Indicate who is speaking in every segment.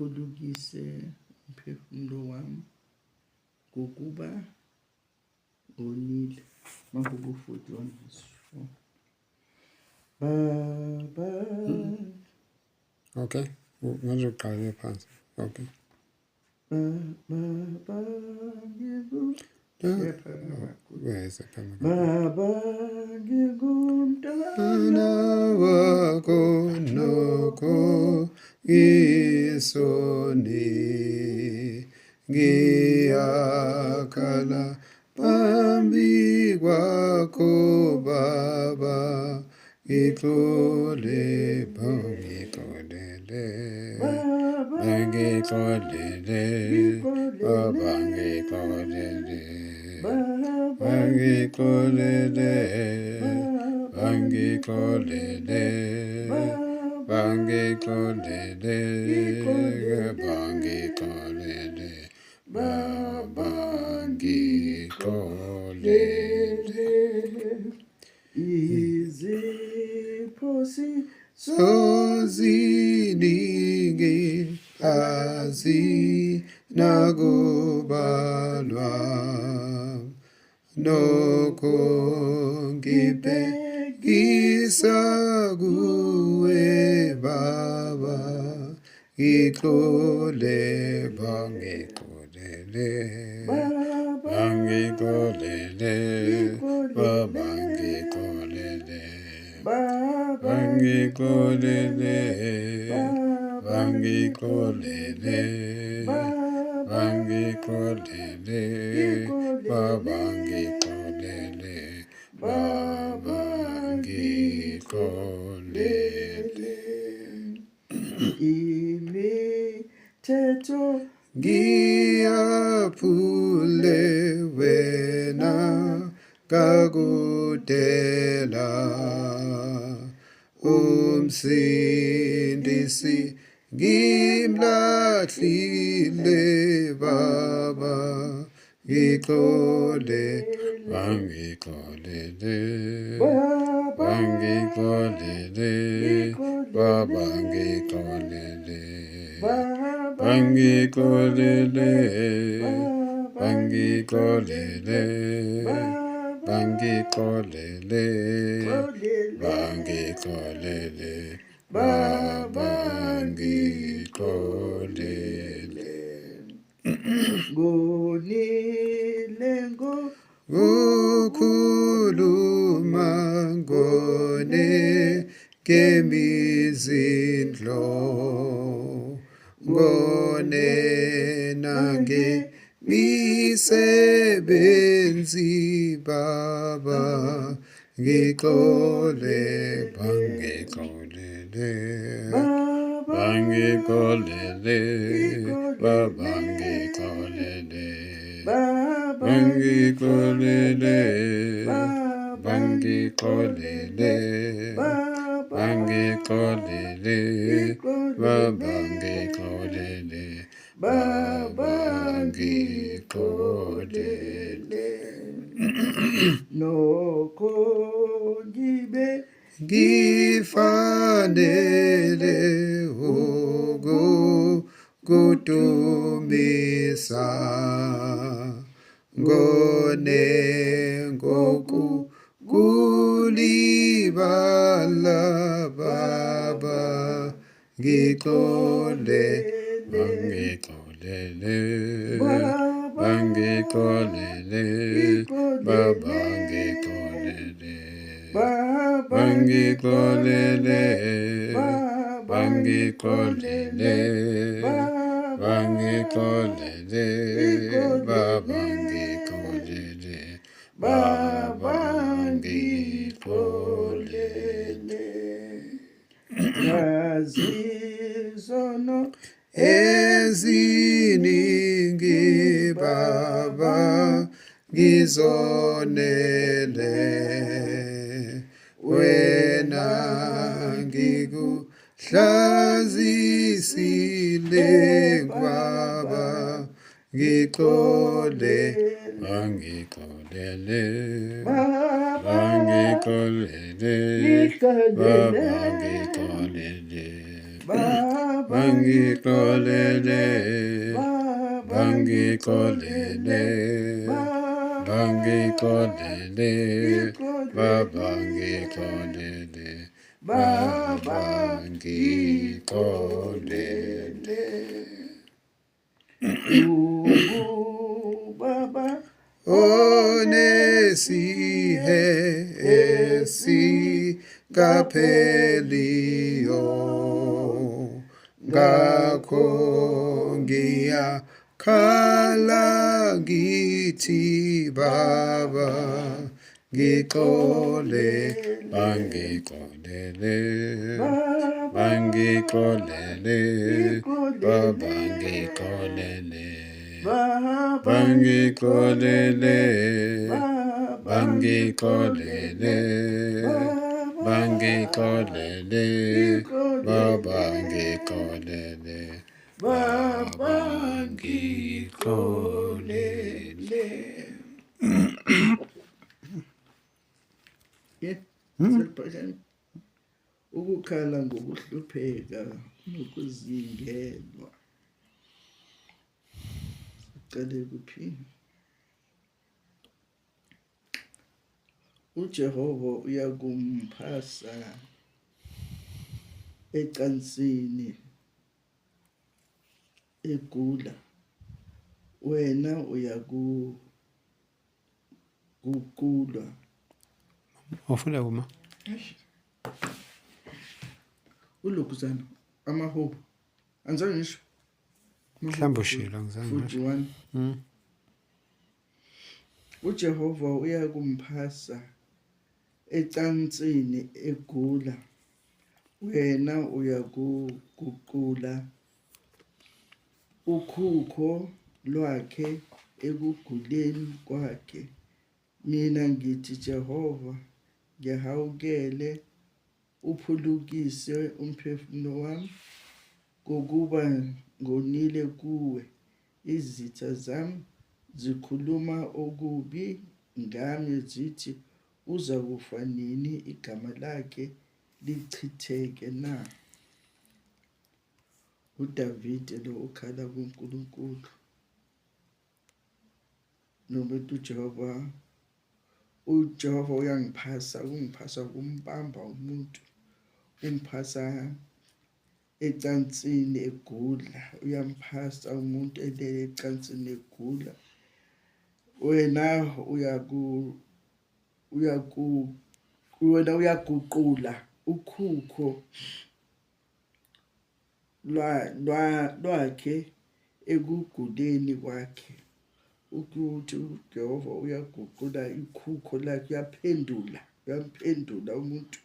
Speaker 1: phulukise umphefumulo wami ngokuba onile. Mahubo 41:4. Baba.
Speaker 2: Okay. Manje uqale phansi. Okay.
Speaker 1: Baba ngingumntwana
Speaker 2: wakho nokho isoni ngiyakhala phambi kwakho Baba ngixole ngixolele ngixolele Baba ngixolele ngixolele ngixolele ngixolele ngixolele Baba ngixolele
Speaker 1: iziphosi
Speaker 2: soziningi azinakubalwa nokho ngibhekisa kuwe Baba ngixole ngixolele ngixolele Baba ngixolele ngixolele ngixolele ngixolele Baba ngixolele Baba ngixolele
Speaker 1: imithetho
Speaker 2: ngiyaphule wena kakudela umsindisi ngimlahlile Baba ngixole ngixolele ngixolele Baba ngixolele ngixolele ngixolele ngixolele ngixolele Baba ngixolele
Speaker 1: ngonile
Speaker 2: ngokhuluma ngone kemizindlo ngone nange misebenzi Baba ngixole ngixolele ngixolele Baba ngixolele ngixolele ngixolele ngixolele Baba ngixolele Baba ngixolele
Speaker 1: nokho
Speaker 2: ngifanele ukukudumisa ngone ngokulibala Baba ngixole ngixolele ngixolele Baba ngixolele ngixolele ngixolele ngixolele Baba ngixolele Baba ngixolele
Speaker 1: nazizono
Speaker 2: eziningi Baba ngizonele wena ngikuhlazisile Baba ngixole ngixolele ngixolele Baba ngixolele bangixolele,
Speaker 1: bangixolele,
Speaker 2: bangixolele, bangixolele, bangixolele.
Speaker 1: ungubaba
Speaker 2: Onesihe esikapheliyo, ngakho ngiyakhala ngithi Baba, ngixole, bangixolele, bangixolele, Baba, ngixolele. Bangixolele, bangixolele, bangixolele, Baba, ngixolele, Baba, ngixolele.
Speaker 1: Seliphakame. Ukukhala ngokuhlupheka nokuzingelwa. Qale kuphi? uJehova uyakumphasa ecansini egula, wena uyaguqulwa.
Speaker 2: Ufuna kuma?
Speaker 1: Ulokuzana amahobo anzange ngisho
Speaker 2: Mhlawumbe ushilo ngizange.
Speaker 1: 41. uJehova uyakumphasa ecansini egula, wena uyaguqula ukhukho lwakhe ekuguleni kwakhe. Mina ngithi Jehova, ngihawukele uphulukise umphefumulo wami, ngokuba ngonile kuwe. Izitha zami zikhuluma okubi ngami, zithi uza kufa nini, igama lakhe lichitheke na. uDavide lo ukhala kuNkulunkulu, nokuthi uJehova uyangiphasa kumbamba umuntu, umphasa ecansini egula, uyamphasa umuntu elele ecansini egula. Wena uyaguqula ukhukho lwakhe ekuguleni kwakhe. Ukuthi uJehova uyaguqula ikhukho lakhe, uyamphendula umuntu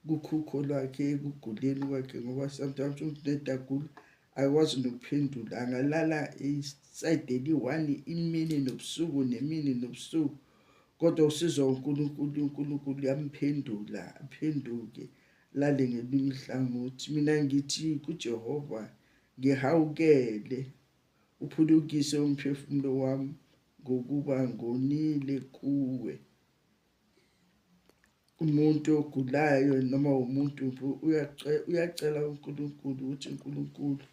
Speaker 1: kukhukho lwakhe ekuguleni kwakhe, ngoba sometimes umuntu nedagula akwazi nokuphendula, angalala isayide eli-1 imini nobusuku nemini nobusuku, kodwa usizo uNkulunkulu uyamphendula, aphenduke, lale ngelinye ihlangothi. Mina ngithi kuJehova, ngihawukele uphulukise umphefumulo wami, ngokuba ngonile kuwe. Umuntu ogulayo noma umuntu uyacela uNkulunkulu ukuthi uNkulunkulu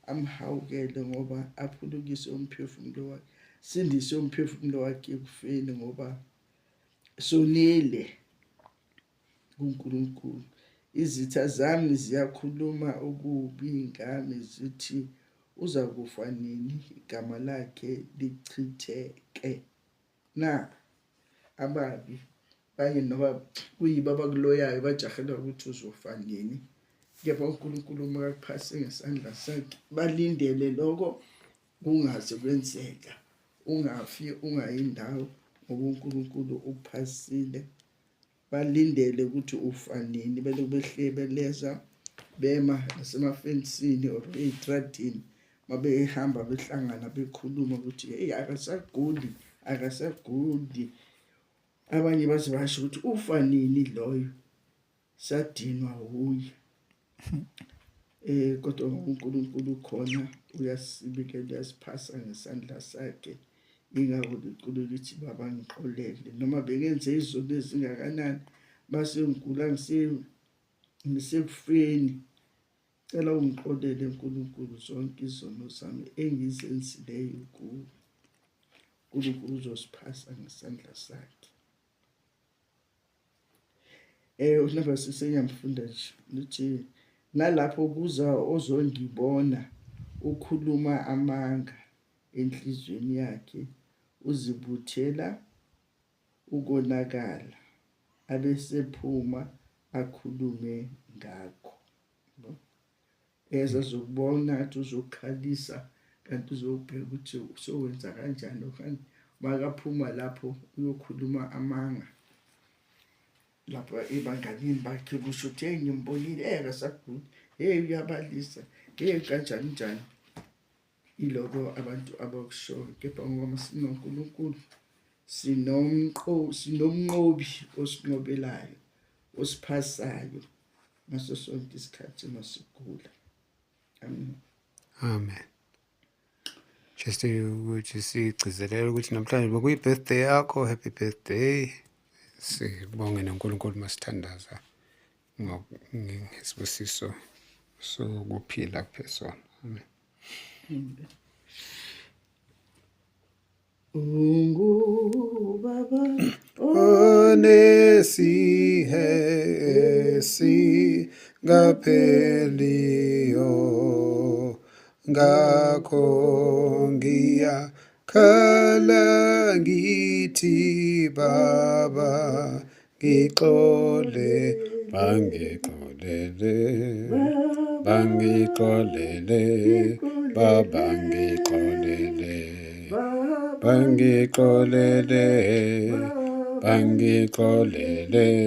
Speaker 1: amhawukele, ngoba aphulukise umphefumulo wakhe, sindise umphefumulo wakhe ekufeni, ngoba sonile kuNkulunkulu. Izitha zami ziyakhuluma okubi ngami, zithi uza kufa nini, igama lakhe lichitheke na. Ababi banye noba kuyibo abakuloyayo bajahela ukuthi uzofa nini, kepha uNkulunkulu makakuphase ngesandla sakhe, balindele lokho kungaze kwenzeka, ungafi ungayindawo, ngoba uNkulunkulu ukuphasile. Balindele ukuthi ufa nini, belokhu behlebeleza, bema nasemafensini or ey'tradini, mabehamba behlangana bekhuluma ukuthi hey, akasaguli. Abanye baze basho ukuthi ufa nini loyo, sadinwa uye. Kodwa uNkulunkulu khona uyasibikela, uyasiphasa ngesandla sakhe. Ingakho liculu lithi Baba, ngixolele, noma bengenze izono ezingakanani, base ngigula ngisekufeni, cela ungixolele uNkulunkulu zonke izono zami engizenzileyo kuwe. uNkulunkulu uzosiphasa ngesandla sakhe. Unaba sisengiyamfunda nje ukuthi nalapho kuza ozongibona ukhuluma amanga enhlizweni yakhe, uzibuthela ukonakala, abesephuma akhulume ngakho. Ezazokubona athi uzokhalisa kanti uzobheka ukuthi usowenza kanjani okanye makaphuma lapho uyokhuluma amanga lapho ebanganini bakhe kusho ukuthi hey ngimbonile akasaguli, hey uyabalisa, hey kanjani njani. Iloko abantu abakushoyo, kepha ngoba sinoNkulunkulu sinomnqobi osinqobelayo osiphasayo ngaso sonke isikhathi masigula. Amen.
Speaker 2: Amen. Just ukuthi sigcizelele ukuthi namhlanje bekuyi birthday yakho. Happy birthday. Sibonge noNkulunkulu masithandaza ngesibusiso sokuphila kuphesona. Amen.
Speaker 1: Ungubaba
Speaker 2: onesihesi ngapheliyo, ngakho ngiyakhala ngithi Baba ngixole, bangixolele, bangixolele, Baba ngixolele, bangixolele, bangixolele,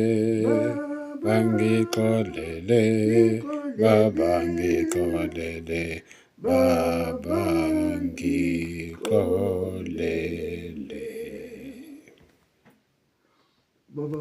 Speaker 2: bangixolele, Baba ngixolele, Baba ngixolele.
Speaker 1: Baba